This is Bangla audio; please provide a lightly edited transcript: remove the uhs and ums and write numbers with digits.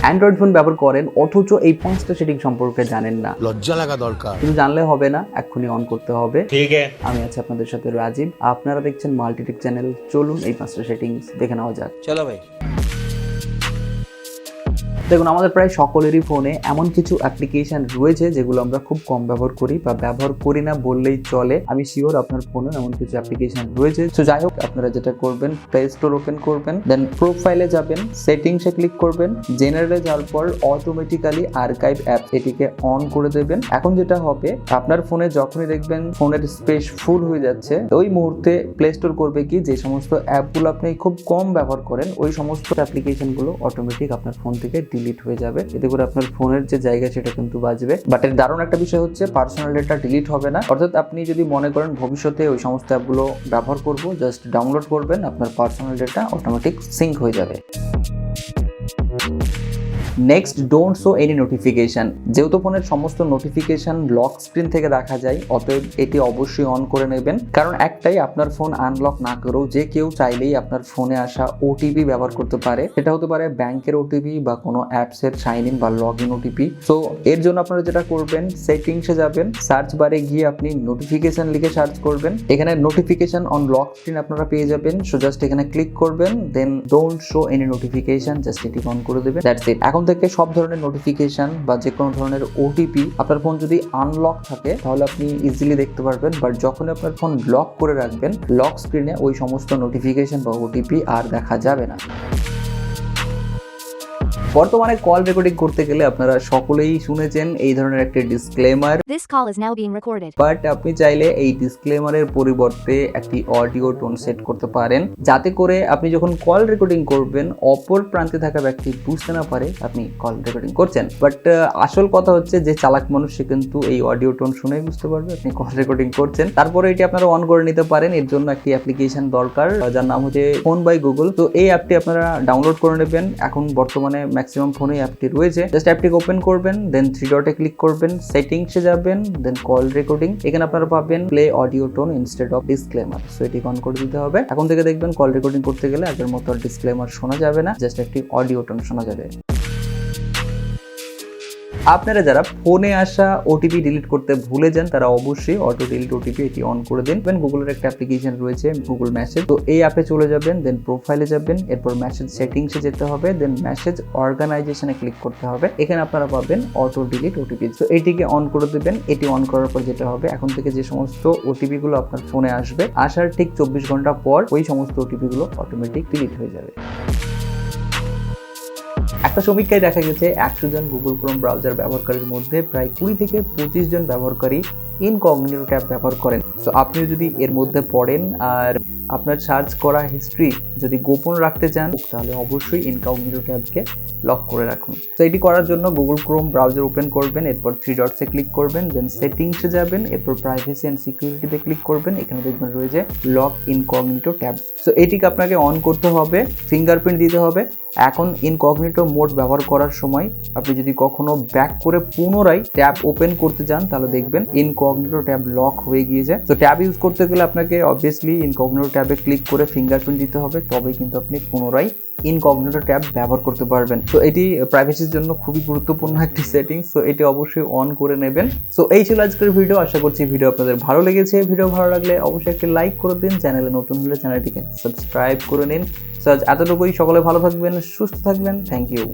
অ্যান্ড্রয়েড ফোন ব্যবহার করেন অথচ এই 5টা সেটিং সম্পর্কে জানেন না, লজ্জা লাগা দরকার। কিন্তু জানলে হবে না, এক্ষুনি অন করতে হবে। ঠিক আছে, আমি আছি আপনাদের সাথে রাজীব, আপনারা দেখছেন মাল্টিটেক চ্যানেল। চলুন এই 5টা সেটিংস দেখে নেওয়া যাক। চলো ভাই। দেখুন, আমাদের প্রায় সকলেরই ফোনে এমন কিছু অ্যাপ্লিকেশন রয়েছে যেগুলো আমরা খুব কম ব্যবহার করি বা ব্যবহার করি না বললেই চলে। আমি শিওর আপনার ফোনে এমন কিছু অ্যাপ্লিকেশন রয়েছে। তো যাই হোক, আপনারা যেটা করবেন, প্লে স্টোর ওপেন করবেন, দেন প্রোফাইলে যাবেন, সেটিংসে ক্লিক করবেন, জেনারেলে যাওয়ার পর অটোমেটিক্যালি আর্কাইভ অ্যাপ এটিকে অন করে দেবেন। এখন যেটা হবে, আপনার ফোনে যখনই দেখবেন ফোনের স্পেস ফুল হয়ে যাচ্ছে, ওই মুহূর্তে প্লে স্টোর করবে কি, যে সমস্ত অ্যাপগুলো আপনি খুব কম ব্যবহার করেন ওই সমস্ত অ্যাপ্লিকেশনগুলো অটোমেটিক আপনার ফোন থেকে ডিলিট হয়ে যাবে। এতে করে আপনার ফোনের যে জায়গা সেটা কিন্তু বাঁচবে। বাট এর দারুণ একটা বিষয় হচ্ছে, পার্সোনাল ডেটা ডিলিট হবে না। অর্থাৎ আপনি যদি মনে করেন ভবিষ্যতে ওই সমস্ত অ্যাপগুলো ব্যবহার করব, জাস্ট ডাউনলোড করবেন, আপনার পার্সোনাল ডেটা অটোমেটিক সিঙ্ক হয়ে যাবে। Next, don't show any notification. যেহেতু ফোনের সমস্ত নোটিফিকেশন লক স্ক্রিন থেকে দেখা যায়, অতএব এটি অবশ্যই অন করে নেবেন। কারণ একটাই, আপনার ফোন আনলক না করেও যে কেউ চাইলেই আপনার ফোনে আসা ওটিপি ব্যবহার করতে পারে। সেটা হতে পারে ব্যাংকের ওটিপি বা কোনো অ্যাপসের সাইন ইন বা লগ ইন ওটিপি। সো এর জন্য আপনারা যেটা করবেন, সেটিংসে যাবেন, সার্চ বারে গিয়ে আপনি নোটিফিকেশন লিখে সার্চ করবেন। এখানে নোটিফিকেশন অন লক স্ক্রিন আপনারা পেয়ে যাবেন। সো জাস্ট এখানে ক্লিক করবেন, then don't show any notification, just এটি অন করে দেবেন। That's it. এখন থেকে সব ধরনের নোটিফিকেশন বা যে কোনো ধরনের ওটিপি, আপনার ফোন যদি আনলক থাকে তাহলে আপনি ইজিলি দেখতে পারবেন। বাট যখন আপনার ফোন লক করে রাখবেন, লক স্ক্রিনে ওই সমস্ত নোটিফিকেশন বা ওটিপি আর দেখা যাবে না। বর্তমানে কল রেকর্ডিং করতে গেলে আপনারা সকলেই শুনেছেন এই ধরনের একটি disclaimer. This call is now being recorded. But আপনি চাইলে এই ডিসক্লেমারের পরিবর্তে একটি অডিও টোন সেট করতে পারেন, যাতে করে আপনি যখন কল রেকর্ডিং করবেন অপর প্রান্তে থাকা ব্যক্তি বুঝতে না পারে আপনি কল রেকর্ডিং করছেন। বাট আসল কথা হচ্ছে, যে চালাক মানুষ সে কিন্তু এই অডিও টোন শুনেই বুঝতে পারবে আপনি কল রেকর্ডিং করছেন। তারপরে এটি আপনারা অন করে নিতে পারেন। এর জন্য একটি অ্যাপ্লিকেশন দরকার, যার নাম হচ্ছে ফোন বাই গুগল। তো এই অ্যাপটি আপনারা ডাউনলোড করে নেবেন। এখন বর্তমানে ম্যাক্সিমাম ফোনে অ্যাপটি রয়েছে। জাস্ট অ্যাপটিকে ওপেন করবেন, দেন 3 ডটে ক্লিক করবেন, সেটিংসে যাবেন, দেন কল রেকর্ডিং। এখানে আপনারা পাবেন play audio tone instead of disclaimer. So এটি অন করে দিতে হবে। এখন থেকে দেখবেন কল রেকর্ডিং করতে গেলে আগের মতো আর ডিসক্লেমার শোনা যাবে না, জাস্ট একটি অডিও টোন শোনা যাবে। আপনারা যারা ফোনে আসা ওটিপি ডিলিট করতে ভুলে যান, তারা অবশ্যই অটো ডিলিট ওটিপি এটি অন করে দিন। গুগলের একটা অ্যাপ্লিকেশন রয়েছে গুগল মেসেজ। তো এই অ্যাপে চলে যাবেন, দেন প্রোফাইলে যাবেন, এরপর মেসেজ সেটিংসে যেতে হবে, দেন মেসেজ অর্গানাইজেশনে ক্লিক করতে হবে। এখানে আপনারা পাবেন অটো ডিলিট ওটিপি। তো এটিকে অন করে দেবেন। এটি অন করার পর যেটা হবে, এখন থেকে যে সমস্ত ওটিপি গুলো আপনার ফোনে আসবে, আসার ঠিক 24 ঘন্টা পর ওই সমস্ত ওটিপি গুলো অটোমেটিক ডিলিট হয়ে যাবে। একটা সমীক্ষায় দেখা গেছে 100 জন গুগল ক্রোম ব্রাউজার ব্যবহারকারীর মধ্যে প্রায় 20 থেকে 25 জন ব্যবহারকারী ইনকগনিটো ট্যাব ব্যবহার করেন। সো আপনিও যদি এর মধ্যে পড়েন আর আপনার সার্চ করা হিস্ট্রি যদি গোপন রাখতে চান, তাহলে অবশ্যই ইনকগনিটো ট্যাবকে লক করে রাখুন। তো এটি করার জন্য গুগল ক্রোম ব্রাউজার ওপেন করবেন, এরপর 3 ডটসে ক্লিক করবেন, দেন সেটিংসে যাবেন, এরপর প্রাইভেসি অ্যান্ড সিকিউরিটিতে ক্লিক করবেন। এখানে দেখবেন রয়েছে লক ইনকগনিটো ট্যাব। সো এটিকে আপনাকে অন করতে হবে, ফিঙ্গারপ্রিন্ট দিতে হবে। এখন ইনকগনিটো মোড ব্যবহার করার সময় আপনি যদি কখনো ব্যাক করে পুনরায় ট্যাব ওপেন করতে যান, তাহলে দেখবেন ইনকগনিটো ট্যাব লক হয়ে গিয়েছে। তো ট্যাব ইউজ করতে গেলে আপনাকে অবভিয়াসলি ইনকগনিটো ট্যাবে ক্লিক করে ফিঙ্গারপ্রিন্ট দিতে হবে, তবেই কিন্তু আপনি পুনরায় ইনকগনিটো ট্যাব ব্যবহার করতে পারবেন। তো এটি প্রাইভেসির জন্য খুবই গুরুত্বপূর্ণ একটি সেটিংস। সো এটি অবশ্যই অন করে নেবেন। সো এই ছিল আজকের ভিডিও। আশা করছি ভিডিও আপনাদের ভালো লেগেছে। ভিডিও ভালো লাগলে অবশ্যই একটি লাইক করে দিন। চ্যানেলে নতুন হলে চ্যানেলটিকে সাবস্ক্রাইব করে নিন। সো আজ এতটুকুই। সকলে ভালো থাকবেন, সুস্থ থাকবেন। Thank you.